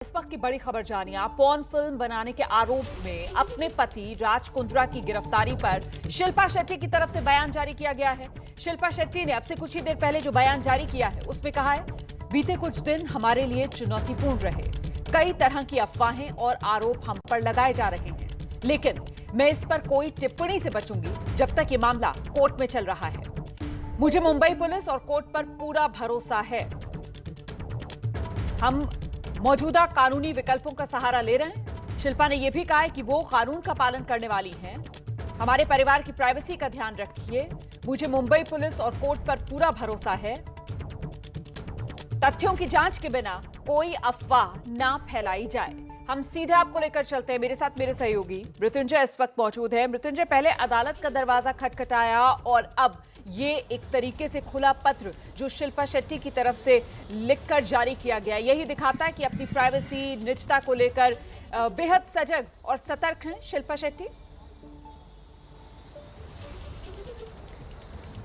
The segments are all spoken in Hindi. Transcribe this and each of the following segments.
इस वक्त की बड़ी खबर जानिए। पॉर्न फिल्म बनाने के आरोप में अपने पति राज कुंद्रा की गिरफ्तारी पर शिल्पा शेट्टी की तरफ से बयान जारी किया गया है। शिल्पा शेट्टी ने अब से कुछ ही देर पहले जो बयान जारी किया है उसमें कहा है, बीते कुछ दिन हमारे लिए चुनौतीपूर्ण रहे। कई तरह की अफवाहें और आरोप हम पर लगाए जा रहे हैं, लेकिन मैं इस पर कोई टिप्पणी से बचूंगी जब तक ये मामला कोर्ट में चल रहा है। मुझे मुंबई पुलिस और कोर्ट पर पूरा भरोसा है। हम मौजूदा कानूनी विकल्पों का सहारा ले रहे हैं। शिल्पा ने यह भी कहा है कि वो कानून का पालन करने वाली हैं। हमारे परिवार की प्राइवेसी का ध्यान रखिए। मुझे मुंबई पुलिस और कोर्ट पर पूरा भरोसा है। तथ्यों की जांच के बिना कोई अफवाह ना फैलाई जाए। हम सीधे आपको लेकर चलते हैं। मेरे साथ मेरे सहयोगी मृत्युंजय इस वक्त मौजूद है। मृत्युंजय, पहले अदालत का दरवाजा खटखटाया और अब ये एक तरीके से खुला पत्र जो शिल्पा शेट्टी की तरफ से लिखकर जारी किया गया, यही दिखाता है कि अपनी प्राइवेसी, निजता को लेकर बेहद सजग और सतर्क हैं शिल्पा शेट्टी।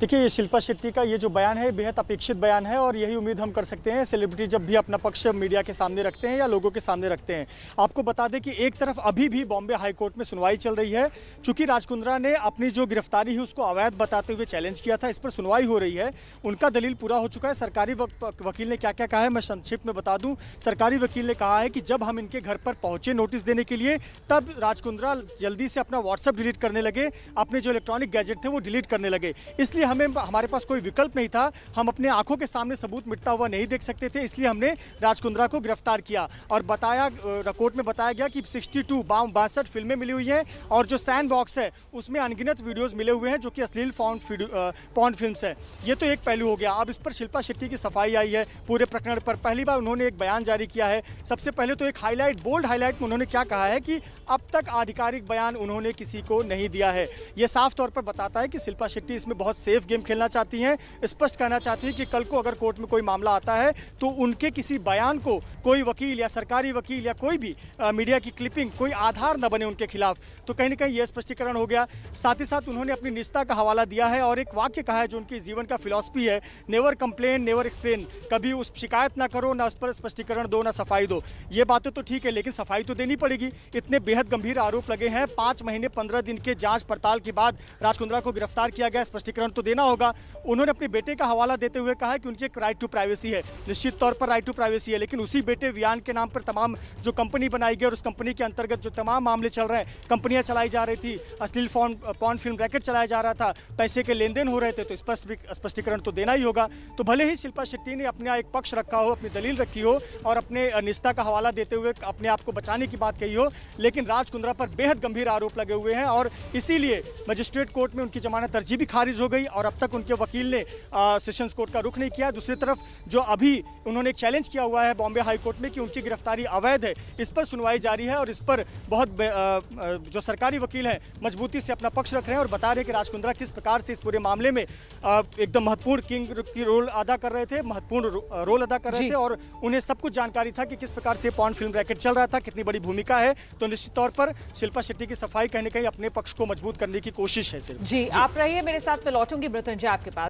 देखिए, ये शिल्पा शेट्टी का ये जो बयान है बेहद अपेक्षित बयान है और यही उम्मीद हम कर सकते हैं सेलिब्रिटी जब भी अपना पक्ष मीडिया के सामने रखते हैं या लोगों के सामने रखते हैं। आपको बता दें कि एक तरफ अभी भी बॉम्बे हाई कोर्ट में सुनवाई चल रही है। चूंकि राज कुंद्रा ने अपनी जो गिरफ्तारी है उसको अवैध बताते हुए चैलेंज किया था, इस पर सुनवाई हो रही है। उनका दलील पूरा हो चुका है। सरकारी वकील ने क्या क्या कहा है मैं संक्षिप्त में बता दूं। सरकारी वकील ने कहा है कि जब हम इनके घर पर पहुंचे नोटिस देने के लिए, तब राज कुंद्रा जल्दी से अपना व्हाट्सएप डिलीट करने लगे, अपने जो इलेक्ट्रॉनिक गैजेट थे वो डिलीट करने लगे। इसलिए हमारे पास कोई विकल्प नहीं था। हम अपने आंखों के सामने सबूत मिटता हुआ नहीं देख सकते थे, इसलिए हमने राज कुंद्रा को गिरफ्तार किया। और कोर्ट में बताया गया कि 62 फिल्में मिली हुई हैं और जो सैंड बॉक्स है उसमें अनगिनत वीडियोस मिले हुए हैं जो कि अश्लील पॉर्न फिल्म्स है। ये तो एक पहलू हो गया। अब इस पर शिल्पा शेट्टी की सफाई आई है पूरे प्रकरण पर। पहली बार उन्होंने एक बयान जारी किया है। सबसे पहले तो एक बोल्ड हाईलाइट में उन्होंने क्या कहा है कि अब तक आधिकारिक बयान उन्होंने किसी को नहीं दिया है। यह साफ तौर पर बताता है कि शिल्पा शेट्टी इसमें बहुत सेफ गेम खेलना चाहती हैं। स्पष्ट कहना चाहती हैं कि कल को अगर कोर्ट में कोई मामला आता है तो उनके किसी बयान को कोई वकील या सरकारी वकील या कोई भी मीडिया की क्लिपिंग कोई आधार न बने उनके खिलाफ। तो कहीं ना कहीं यह स्पष्टीकरण हो गया। साथ ही साथ उन्होंने अपनी निजता का हवाला दिया है और एक वाक्य कहा है जो उनके जीवन का फिलॉसफी है, नेवर कंप्लेन नेवर एक्सप्लेन। कभी उस शिकायत ना करो, ना उस पर स्पष्टीकरण दो, ना सफाई दो। ये बातें तो ठीक है, लेकिन सफाई तो देनी पड़ेगी। इतने बेहद गंभीर आरोप लगे हैं। 5 महीने 15 दिन के जांच पड़ताल के बाद राज कुंद्रा को गिरफ्तार किया गया। स्पष्टीकरण तो देना होगा। उन्होंने अपने बेटे का हवाला देते हुए कहा है कि उनकी एक राइट टू प्राइवेसी है। निश्चित तौर पर राइट टू प्राइवेसी है, लेकिन उसी बेटे वियान के नाम पर तमाम जो कंपनी बनाई गई और उस कंपनी के अंतर्गत जो तमाम मामले चल रहे हैं, कंपनियां चलाई जा रही थी, अश्लील पॉर्न फिल्म रैकेट चलाया जा रहा था, पैसे के लेन देन हो रहे थे, तो स्पष्टीकरण तो देना ही होगा। तो भले ही शिल्पा शेट्टी ने अपना एक पक्ष रखा हो, अपनी दलील रखी हो और अपने निजता का हवाला देते हुए अपने आप को बचाने की बात कही हो, लेकिन राज कुंद्रा पर बेहद गंभीर आरोप लगे हुए हैं और इसीलिए मजिस्ट्रेट कोर्ट में उनकी जमानत अर्जी भी खारिज हो गई और अब तक उनके वकील ने सेशंस कोर्ट का रुख नहीं किया। दूसरी तरफ जो अभी उन्होंने एक चैलेंज किया हुआ है बॉम्बे हाई कोर्ट में कि उनकी गिरफ्तारी अवैध है, इस पर सुनवाई जारी है और इस पर बहुत जो सरकारी वकील हैं मजबूती से अपना पक्ष रख रहे हैं और बता रहे हैं कि राज कुंद्रा किस प्रकार से इस पूरे मामले में एकदम महत्वपूर्ण किंग की रोल अदा कर रहे थे, महत्वपूर्ण रोल अदा कर रहे थे और उन्हें सब कुछ जानकारी था कि किस प्रकार से पॉर्न फिल्म रैकेट चल रहा था, कितनी बड़ी भूमिका है। तो निश्चित तौर पर शिल्पा शेट्टी की सफाई कहीं न कहीं अपने पक्ष को मजबूत करने की कोशिश है सिर्फ। जी, आप रहिए मेरे साथ, मैं लौटूंगी मृत्युंजय आपके पास।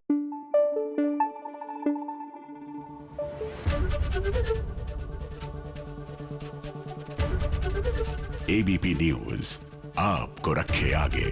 एबीपी न्यूज आपको रखे आगे।